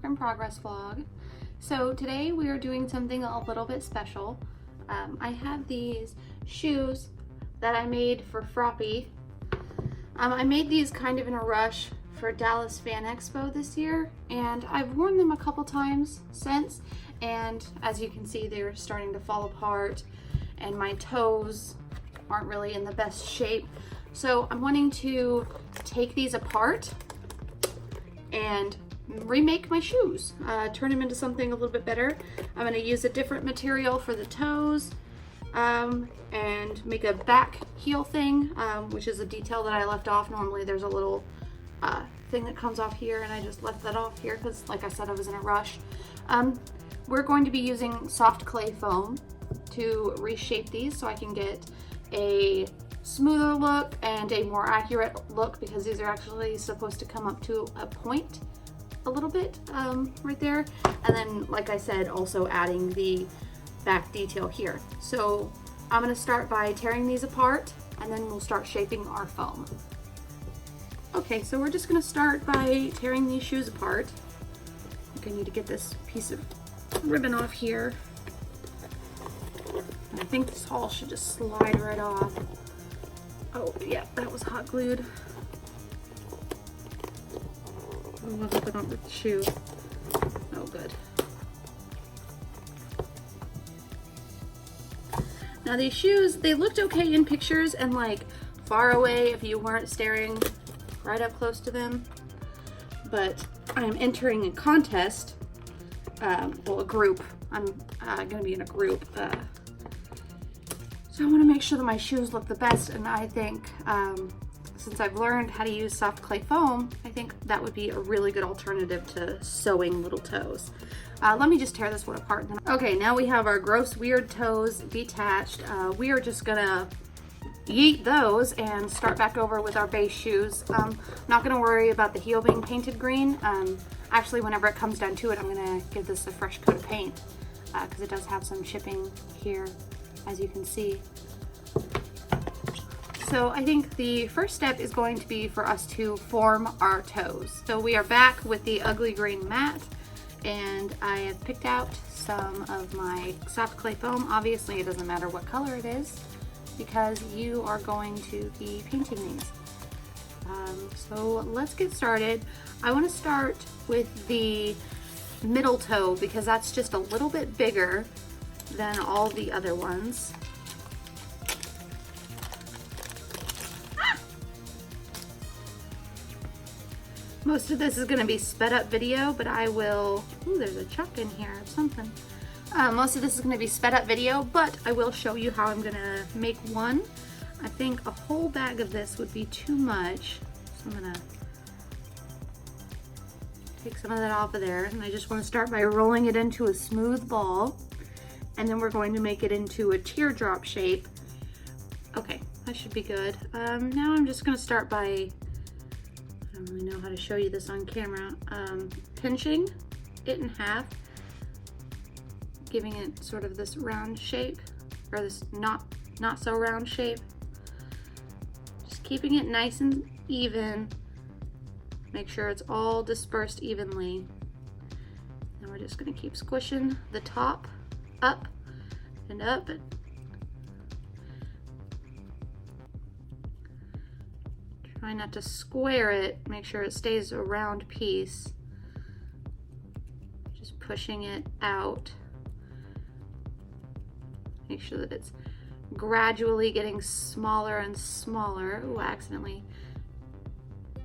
work in progress vlog. So today we are doing something a little bit special. I have these shoes that I made for Froppy. I made these kind of in a rush for Dallas Fan Expo this year, and I've worn them a couple times since, and as you can see, they're starting to fall apart and my toes aren't really in the best shape. So I'm wanting to take these apart and remake my shoes, turn them into something a little bit better. I'm going to use a different material for the toes and make a back heel thing, which is a detail that I left off. Normally there's a little thing that comes off here, and I just left that off here because, like I said, I was in a rush. We're going to be using soft clay foam to reshape these so I can get a smoother look and a more accurate look, because these are actually supposed to come up to a point a little bit right there, and then, like I said, also adding the back detail here. So I'm going to start by tearing these apart, and then we'll start shaping our foam. Okay, so we're just going to start by tearing these shoes apart. I think I need to get this piece of ribbon off here. And I think this all should just slide right off. Oh yeah, that was hot glued. Oh, I hope I don't rip the shoe. Oh, good. Now these shoes, they looked okay in pictures and like far away if you weren't staring right up close to them. But I'm entering a contest, well, a group. I'm gonna be in a group. So I wanna make sure that my shoes look the best, and I think since I've learned how to use soft clay foam, I think that would be a really good alternative to sewing little toes. Let me just tear this one apart. Okay, now we have our gross weird toes detached. We are just gonna yeet those and start back over with our base shoes. Not gonna worry about the heel being painted green. Actually, whenever it comes down to it, I'm gonna give this a fresh coat of paint because it does have some chipping here, as you can see. So I think the first step is going to be for us to form our toes. So we are back with the ugly green mat, and I have picked out some of my soft clay foam. Obviously it doesn't matter what color it is because you are going to be painting these. So let's get started. I want to start with the middle toe because that's just a little bit bigger than all the other ones. Most of this is going to be sped up video, but I will, ooh, there's a chuck in here of something. Most of this is going to be sped up video, but I will show you how I'm going to make one. I think a whole bag of this would be too much, so I'm going to take some of that off of there, and I just want to start by rolling it into a smooth ball, and then we're going to make it into a teardrop shape. Okay, that should be good. Now I'm just going to start by, I don't really know how to show you this on camera, pinching it in half, giving it sort of this round shape, or this not so round shape. Just keeping it nice and even. Make sure it's all dispersed evenly. And we're just gonna keep squishing the top up and up. Try not to square it, make sure it stays a round piece. Just pushing it out. Make sure that it's gradually getting smaller and smaller. Ooh, I accidentally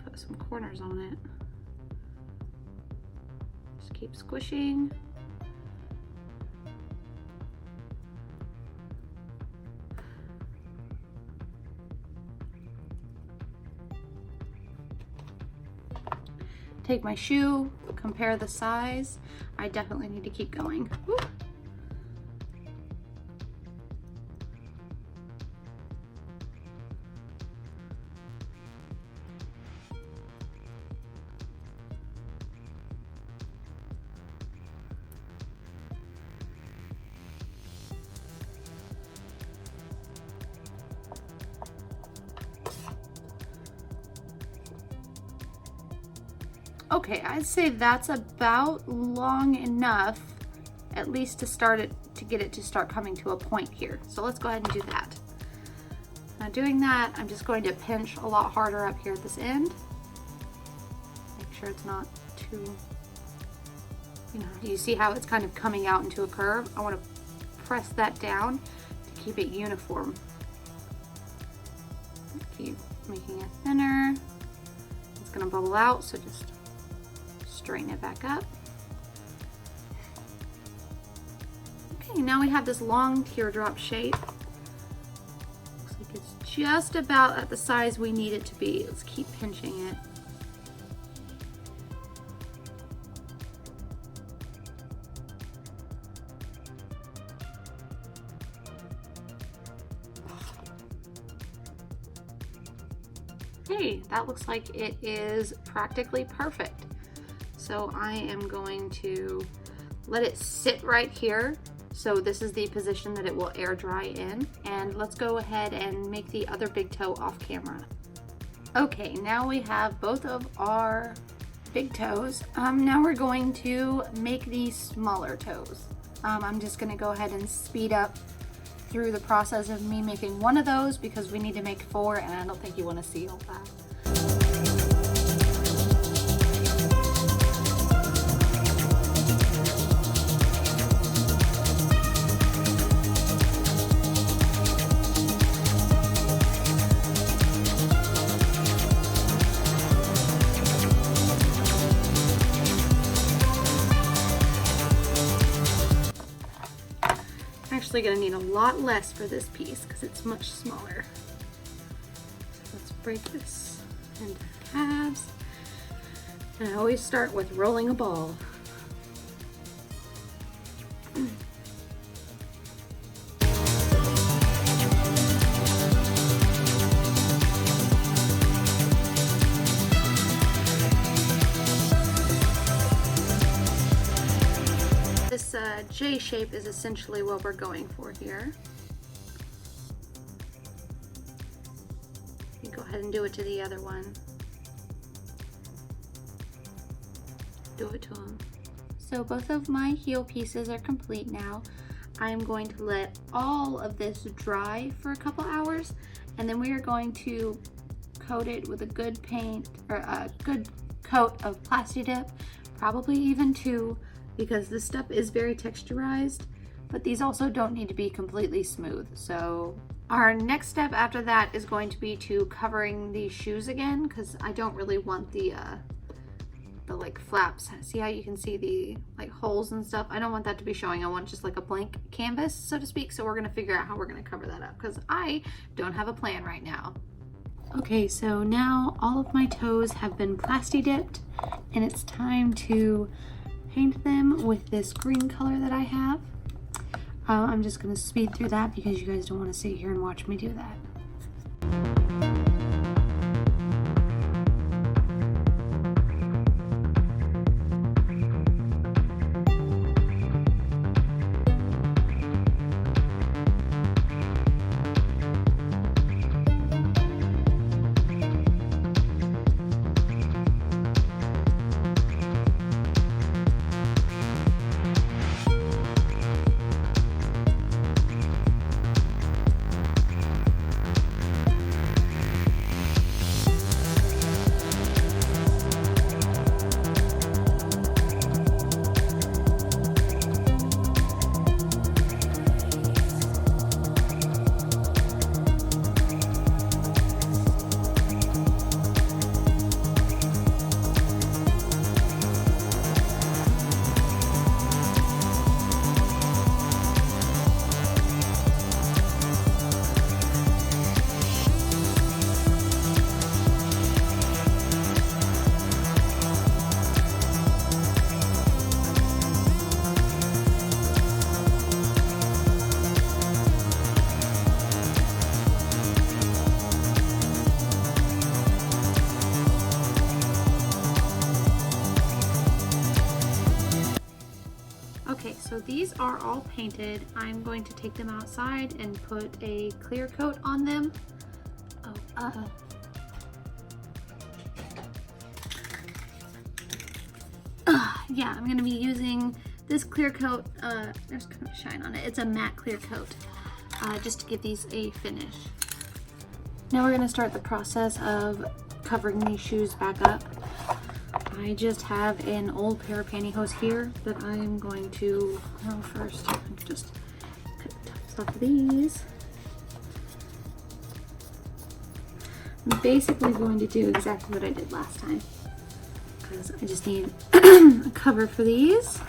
put some corners on it. Just keep squishing. Take my shoe, compare the size. I definitely need to keep going. Woo. Okay, I'd say that's about long enough, at least to start it, to get it to start coming to a point here. So let's go ahead and do that. Now doing that, I'm just going to pinch a lot harder up here at this end. Make sure it's not too, you see how it's kind of coming out into a curve? I want to press that down to keep it uniform. Keep making it thinner. It's gonna bubble out, so just straighten it back up. Okay, now we have this long teardrop shape. Looks like it's just about at the size we need it to be. Let's keep pinching it. Okay, that looks like it is practically perfect. So I am going to let it sit right here. So this is the position that it will air dry in. And let's go ahead and make the other big toe off camera. Okay, now we have both of our big toes. Now we're going to make these smaller toes. I'm just gonna go ahead and speed up through the process of me making one of those because we need to make 4 and I don't think you want to see all that. Actually going to need a lot less for this piece because it's much smaller. So let's break this into halves. And I always start with rolling a ball. This J shape is essentially what we're going for here. You go ahead and do it to the other one. Do it to them. So both of my heel pieces are complete now. I'm going to let all of this dry for a couple hours, and then we are going to coat it with a good paint, or a good coat of Plasti Dip, probably even 2, because this stuff is very texturized, but these also don't need to be completely smooth. So our next step after that is going to be to covering these shoes again, because I don't really want the like flaps. See how you can see the like holes and stuff? I don't want that to be showing. I want just like a blank canvas, so to speak. So we're gonna figure out how we're gonna cover that up because I don't have a plan right now. Okay, so now all of my toes have been Plasti Dipped and it's time to paint them with this green color that I have. I'm just going to speed through that because you guys don't want to sit here and watch me do that. Okay, so these are all painted. I'm going to take them outside and put a clear coat on them. yeah, I'm gonna be using this clear coat. There's kind of shine on it. It's a matte clear coat, just to give these a finish. Now we're gonna start the process of covering these shoes back up. I just have an old pair of pantyhose here that I'm going to, first just cut the tops off of these. I'm basically going to do exactly what I did last time, because I just need a cover for these.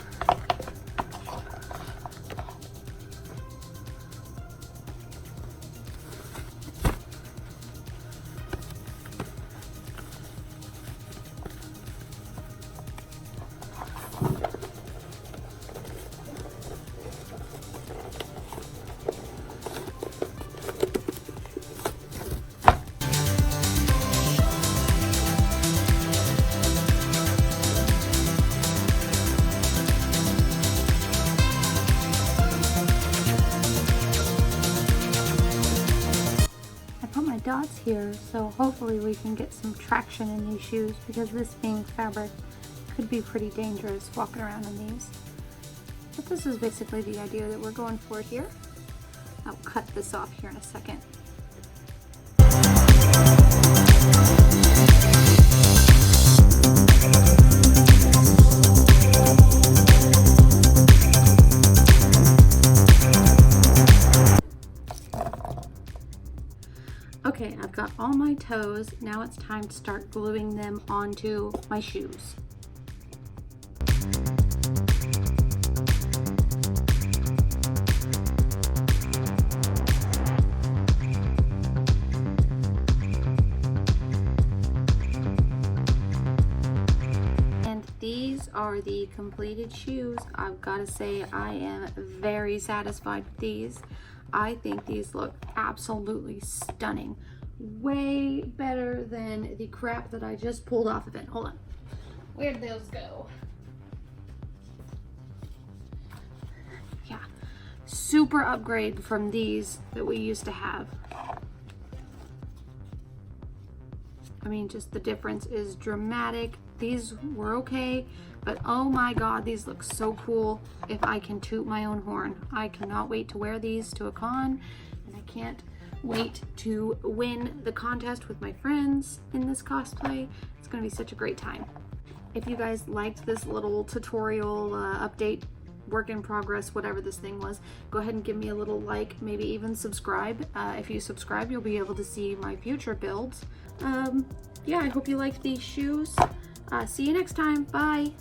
Dots here, so hopefully we can get some traction in these shoes, because this being fabric could be pretty dangerous walking around in these. But this is basically the idea that we're going for here. I'll cut this off here in a second. Okay, I've got all my toes. Now it's time to start gluing them onto my shoes. And these are the completed shoes. I've got to say I am very satisfied with these. I think these look absolutely stunning. Way better than the crap that I just pulled off of it. Hold on. Where did those go? Yeah. Super upgrade from these that we used to have. I mean, just the difference is dramatic. These were okay, but oh my god, these look so cool. If I can toot my own horn, I cannot wait to wear these to a con, and I can't wait to win the contest with my friends in this cosplay. It's gonna be such a great time. If you guys liked this little tutorial update, work in progress, whatever this thing was, go ahead and give me a little like, maybe even subscribe. If you subscribe, you'll be able to see my future builds. Yeah, I hope you liked these shoes. See you next time. Bye.